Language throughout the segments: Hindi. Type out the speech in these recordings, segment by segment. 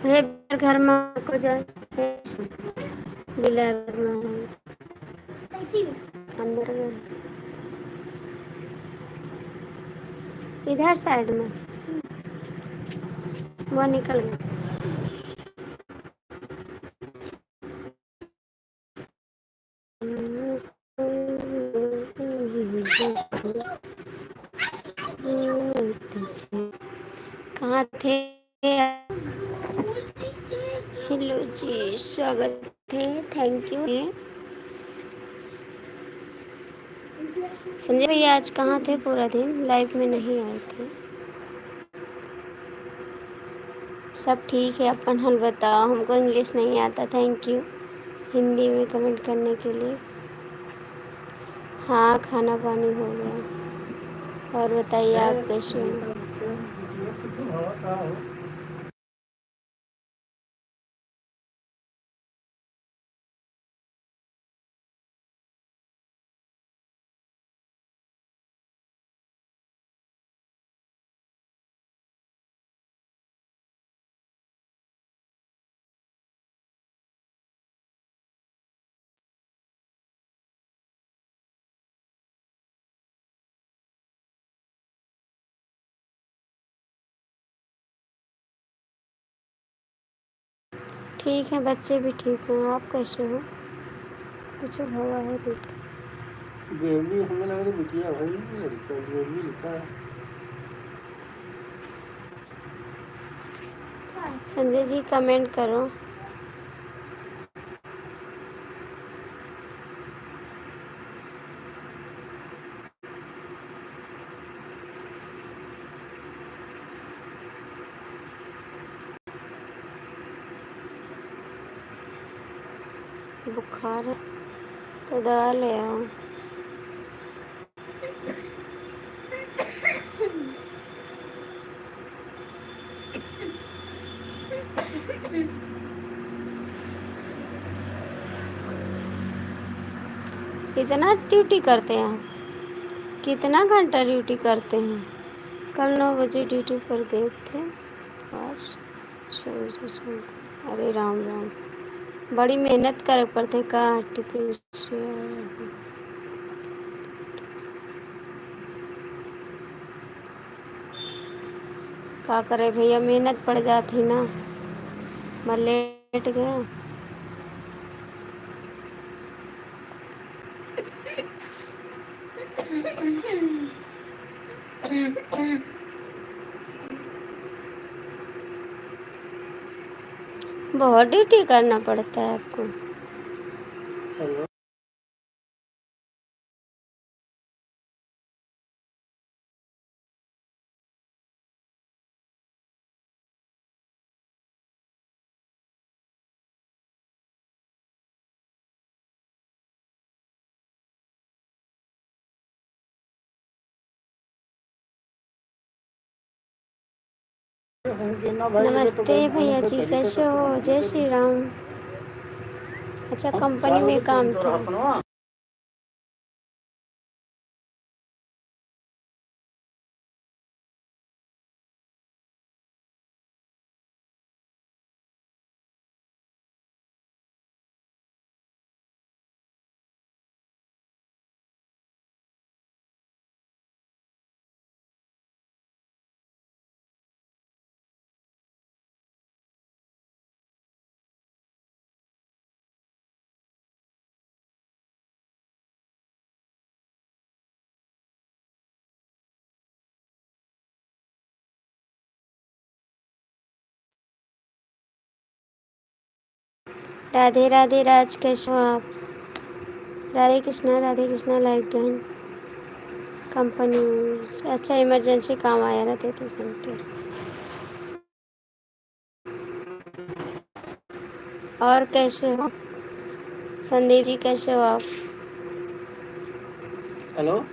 हे घर में को जाए बिलार में अंदर इधर साइड में वो निकल गया। कहाँ थे? हेलो जी, स्वागत है, थैंक यू। संजय भैया आज कहाँ थे? पूरा दिन लाइव में नहीं आए थे। सब ठीक है, अपन हल बताओ। हमको इंग्लिश नहीं आता, थैंक यू हिंदी में कमेंट करने के लिए। हाँ, खाना पानी हो गया। और बताइए आप कैसे हैं? ठीक है, बच्चे भी ठीक हैं। आप कैसे हो? कुछ हुआ है? बेबी हमें लगा बिटिया भाई लड़का बेबी लिखा है। संजय जी कमेंट करो। बुखार है तो दवा ले आओ। कितना ड्यूटी करते हैं आप? कितना घंटा ड्यूटी करते हैं? कल 9 बजे ड्यूटी पर गए थे, आज 6 बजे से। अरे राम राम, बड़ी मेहनत करे पड़ते का टिफिन से। का करे भैया, मेहनत पड़ जाती ना। मैं लेट गया। बहुत ड्यूटी करना पड़ता है आपको। नमस्ते भैया जी, कैसे हो? जय श्री राम। अच्छा, कंपनी में काम था। राधे राधे राज, कैसे हो आप? Radhe Krishna like done. Company अच्छा, इमरजेंसी काम आया ना 33 घंटे। और कैसे हो संदीप जी, कैसे हो आप? हेलो।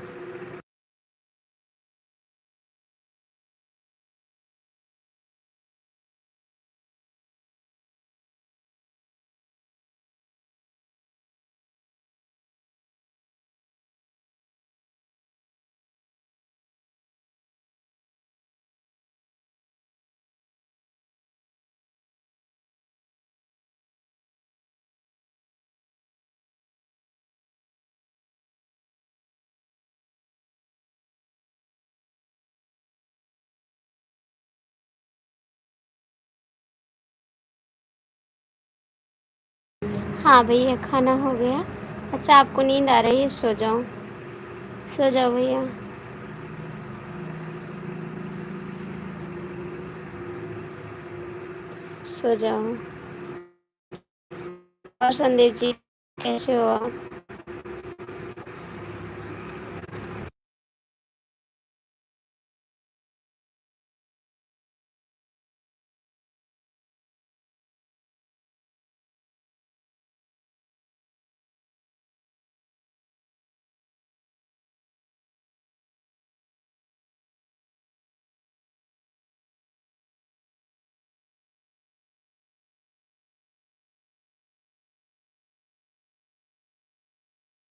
हाँ भैया, खाना हो गया। अच्छा, आपको नींद आ रही है, सो जाओ, सो जाओ भैया। सो जाओ। और संदीप जी, कैसे हो आप?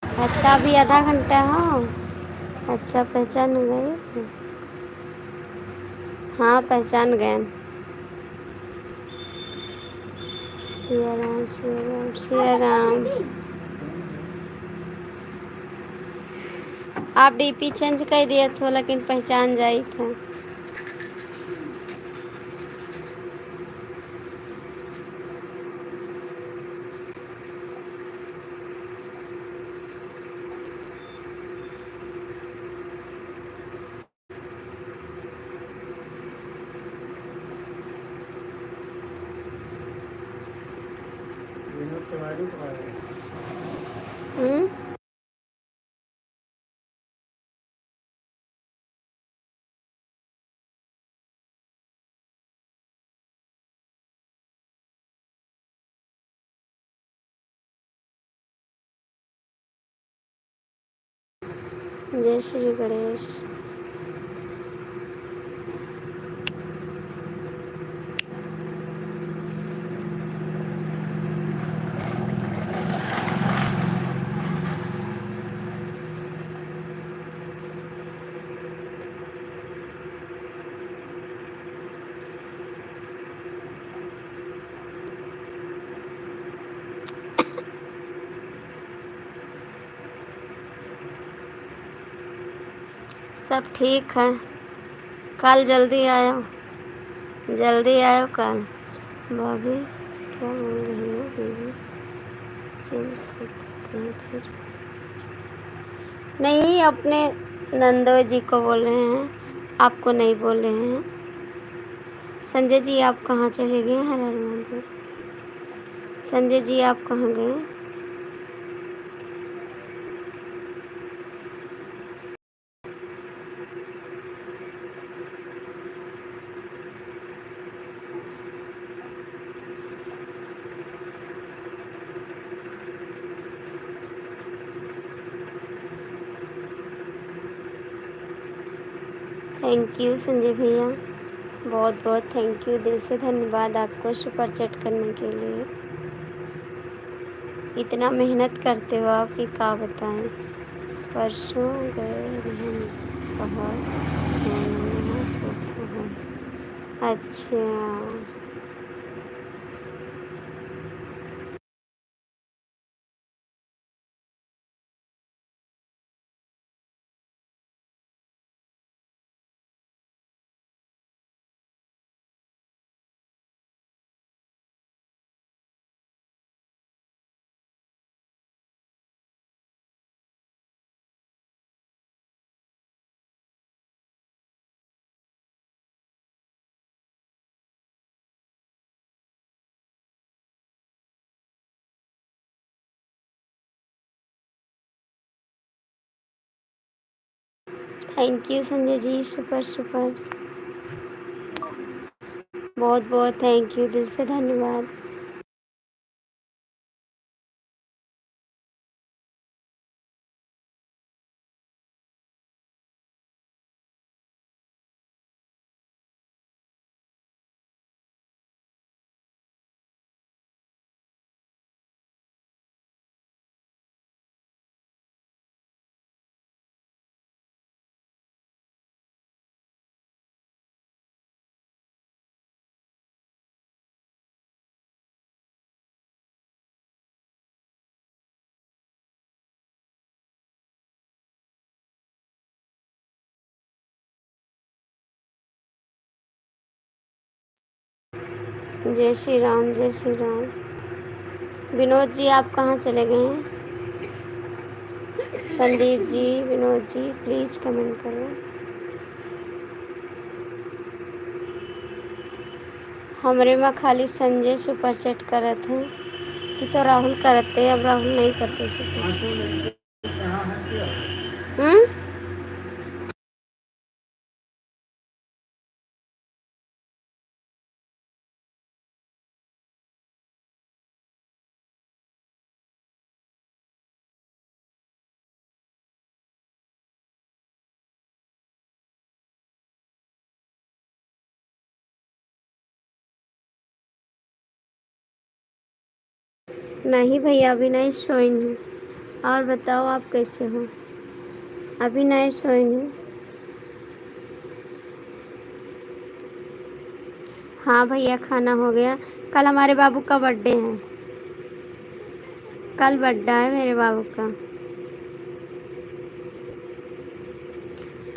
अच्छा, अभी आधा घंटा हो। अच्छा, पहचान गए? हाँ, पहचान गए। सिया राम, सिया राम, सिया राम। आप डीपी चेंज कर दिए थे, लेकिन पहचान जाई था। विनोद तिवारी तुम्हारे हम्म। जय श्री गणेश। सब ठीक है। कल जल्दी आयो, जल्दी आयो कल। भाभी, क्या बोल रही हो दीदी? चेंज कर देते हैं फिर। नहीं, अपने नंदो जी को बोल रहे हैं, आपको नहीं बोल रहे हैं। संजय जी, आप कहाँ चले गए? हर हर महादेव। संजय जी, आप कहाँ गए? थैंक यू संजय भैया, बहुत बहुत थैंक यू, दिल से धन्यवाद आपको सुपर चैट करने के लिए। इतना मेहनत करते हो आप कि क्या बताएं। परसों गए हम पहाड़ अच्छा। Thank you Sanjay ji, super super, बहुत बहुत थैंक यू, दिल से धन्यवाद। जय श्री राम, जय श्री राम। विनोद जी आप कहाँ चले गए हैं? संदीप जी, विनोद जी प्लीज़ कमेंट करो। हमरे में खाली संजय सुपर सेट करत हैं कि तो राहुल करते, अब राहुल नहीं करते सुपर सेट। नहीं भैया अभी नहीं सोई हूँ। और बताओ आप कैसे हो? अभी नहीं सोई हूँ। हाँ भैया खाना हो गया। कल हमारे बाबू का बर्थडे है। कल बर्थडे है मेरे बाबू का।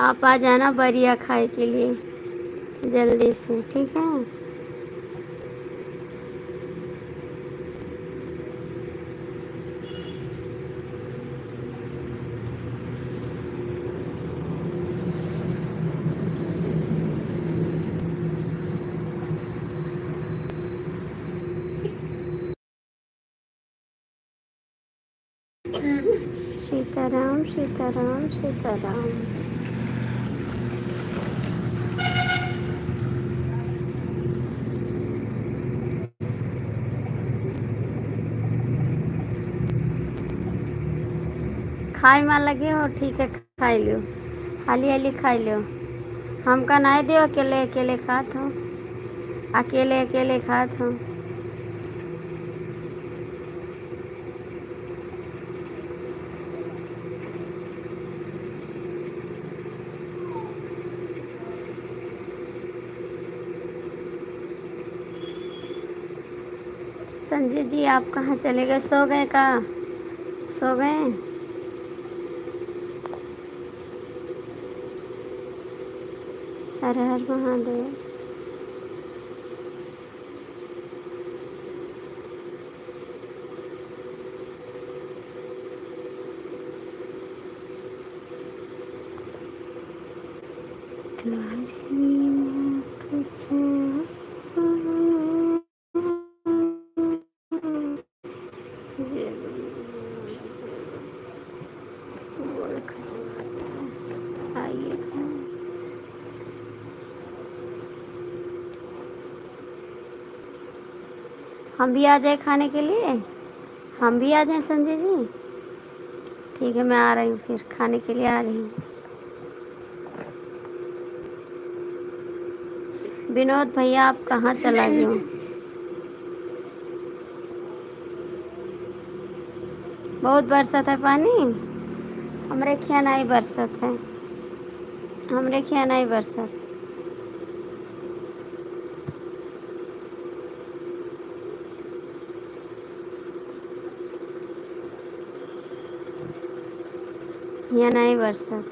आप आ जाना बरिया खाए के लिए जल्दी से, ठीक है? सीताराम सीताराम सीताराम। खाए में लगे हो, ठीक है खाई लो, हाली हाली खाई लो। हमका नहीं दो, अकेले अकेले खात हो, अकेले अकेले खात हो। संजय जी आप कहाँ चले गए? सो गए का? सो गए? हर हर महादेव। हम भी आ जाए खाने के लिए? हम भी आ जाएं संजय जी? ठीक है मैं आ रही हूँ, फिर खाने के लिए आ रही हूँ। विनोद भैया आप कहाँ चला गए हो? बहुत बरसत है पानी? हमरे खिया नहीं बरसत है, हमरे खिया नहीं बरसत। यहाँ नहीं बरसत।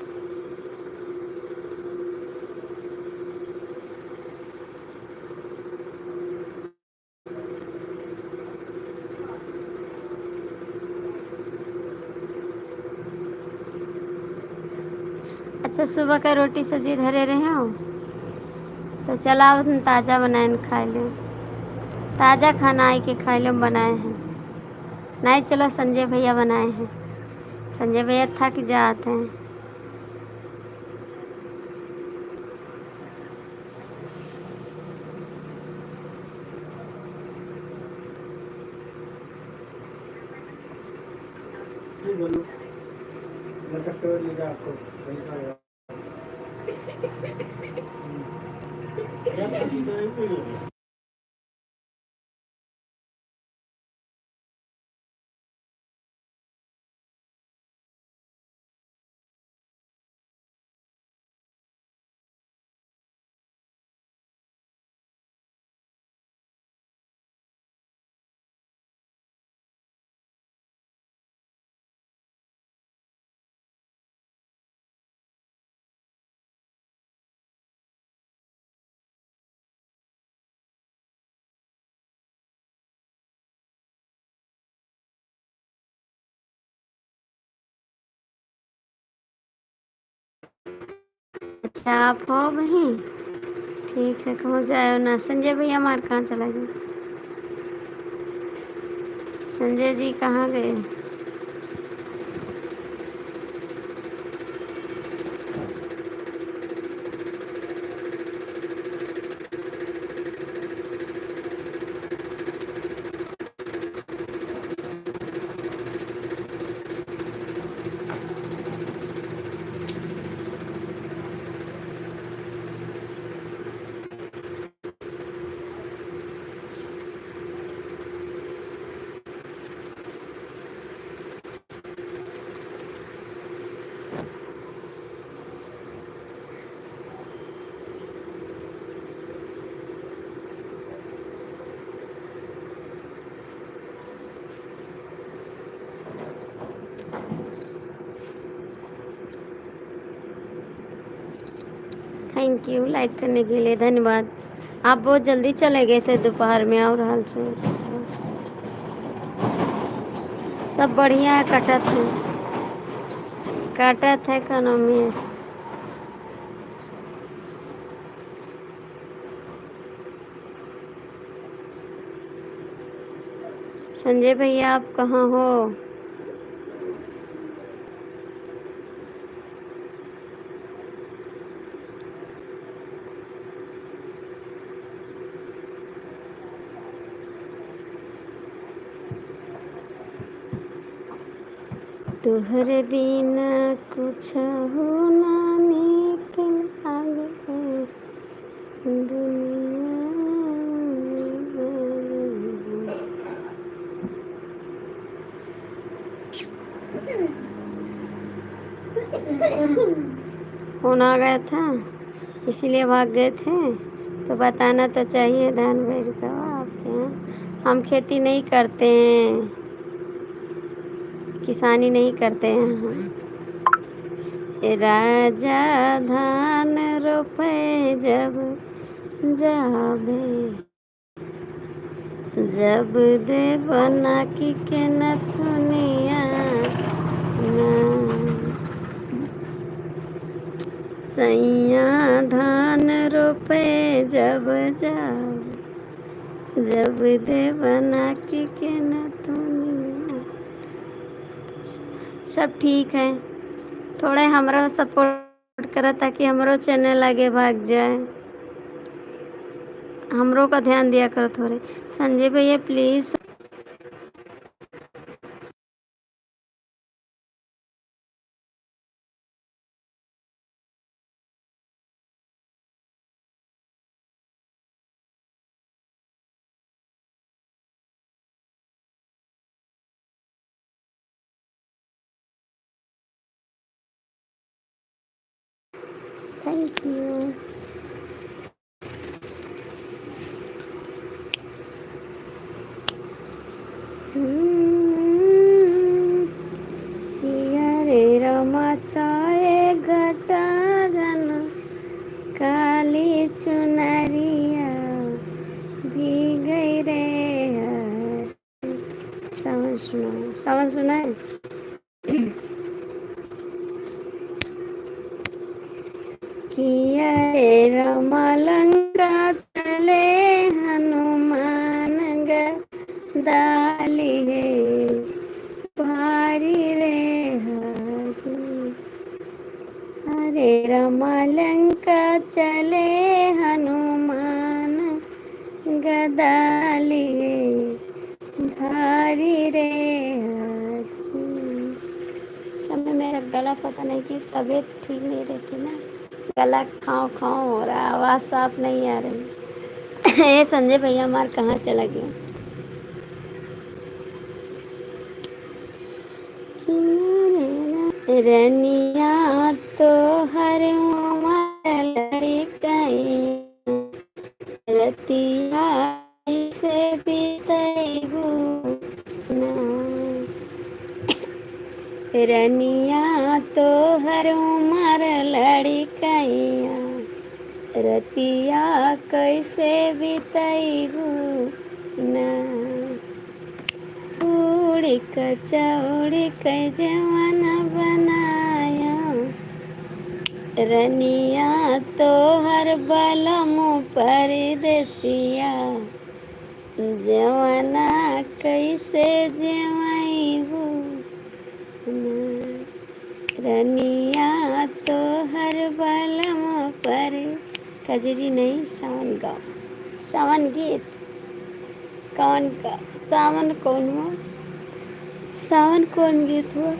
अच्छा सुबह का रोटी सब्जी धरे रहे हो तो चलाओ ताज़ा बनाए खा लो। ताज़ा खाना आई के खा लो, बनाए हैं। नहीं चलो संजय भैया बनाए हैं, संजय भैया थक जाते हैं। आपको आप हो बहन? ठीक है, कहाँ जाए ना? संजय भैया हमारे कहाँ चला गए? संजय जी कहाँ गए? थैंक यू लाइक करने के लिए, धन्यवाद। आप बहुत जल्दी चले गए थे दोपहर में। और हाल चाल सब बढ़िया है। कटत है इकोनॉमी है। संजय भैया आप कहाँ हो? तुहरे बिना कुछ हो ना नीक लागे दुनिया में। फोन आ गया था इसीलिए भाग गए थे। तो बताना तो चाहिए धान भर का आपके यहाँ। हम खेती नहीं करते हैं, किसानी नहीं करते हैं हम। ए राजा धान रोपे जब जाबे, जब दे बना की के नथुनिया ना। सैया धान रोपे जब जाबे, जब दे बना की के नथुनिया। सब ठीक है। थोड़ा हमारा सपोर्ट करा ताकि हमारो चैनल आगे भाग जाए। हमरों का ध्यान दिया करो थोड़े। संजय भैया प्लीज़। Thank you. रे रमाचाए घटागन काली चुनरिया भी गई रे। समझ सुना है? किया रे रमलंका चले हनुमान दाली है भारी रे हरी। हरे रमलंका चले हनुमान गदाली भारी रे हरी। समय मेरा गला पता नहीं कि तबीयत ठीक नहीं रहती ना, गला खाओ खाओ हो रहा, आवाज़ साफ नहीं आ रही। ये संजय भैया हमारे कहाँ चला गया? रनिया तो हर उमर लड़कई रतिया से बीतैबू ना। रनिया तो हर उमर लड़कैया रतिया कैसे बीतैबू ना। उड़ी कचौड़ी कै जवाना बनाया रनिया तो हर बलम परदेसिया जवाना कैसे जेवैबू रनिया तो हर बलम पर कजरी नहीं सावन गाओ सावन गीत कौन का सावन कौन हुआ सावन कौन गीत हुआ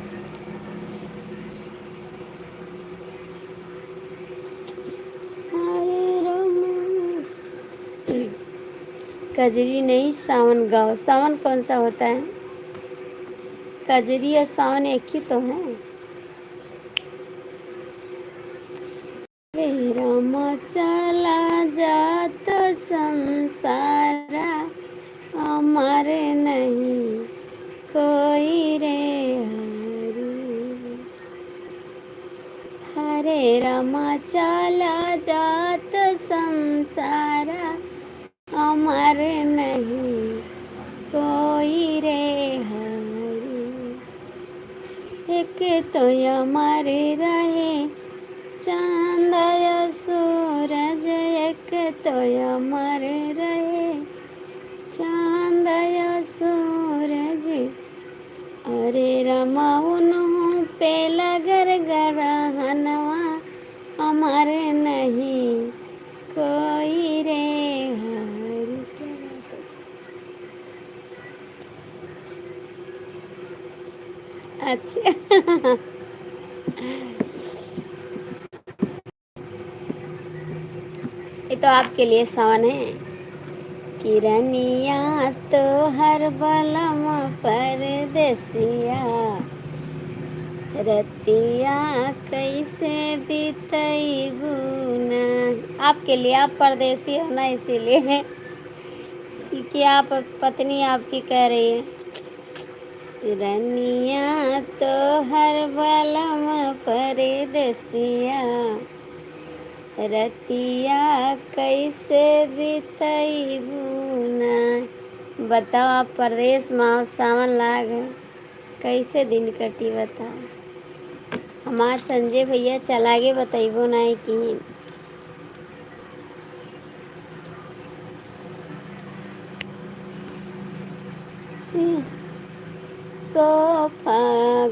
हरे राम कजरी नहीं सावन गाओ सावन कौन सा होता है कजरी और सावन एक ही तो है हे रामा चला जात संसारा हमारे नहीं कोई रे हरि हरे रामा चला जात संसारा हमारे नहीं कोई रे हरि एक तो हमारे रहे चांद या सूरज एक तो अमर रहे चांद या सूरज अरे रमा उन्हों पे लगर गरहनवा हमारे नहीं कोई रे हरि अच्छा ये तो आपके लिए सावन है किरनिया तो हर बलम परदेसिया रतिया कैसे बीतैबू ना आपके लिए आप परदेसी हो ना इसीलिए क्योंकि आप पत्नी आपकी कह रही है किरनिया तो हर बलम परदेसिया रतिया कैसे बीतैबू ना बताओ आप परदेश माँ सावन लाग कैसे दिन कटी बताओ हमार संजय भैया चला गे बतैबो नहीं कि सोफा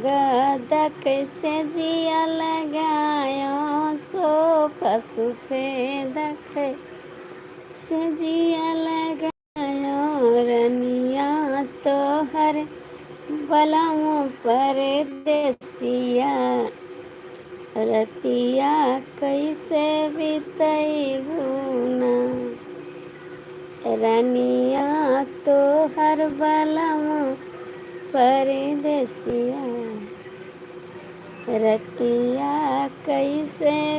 गदा कैसे जिया लगायो सोफा सफेद कैसे जिया लगायो रनिया तो हर बलम परदेसिया रतिया कैसे बीतैबू ना रनिया तो हर बलम परदेसिया रतिया कैसे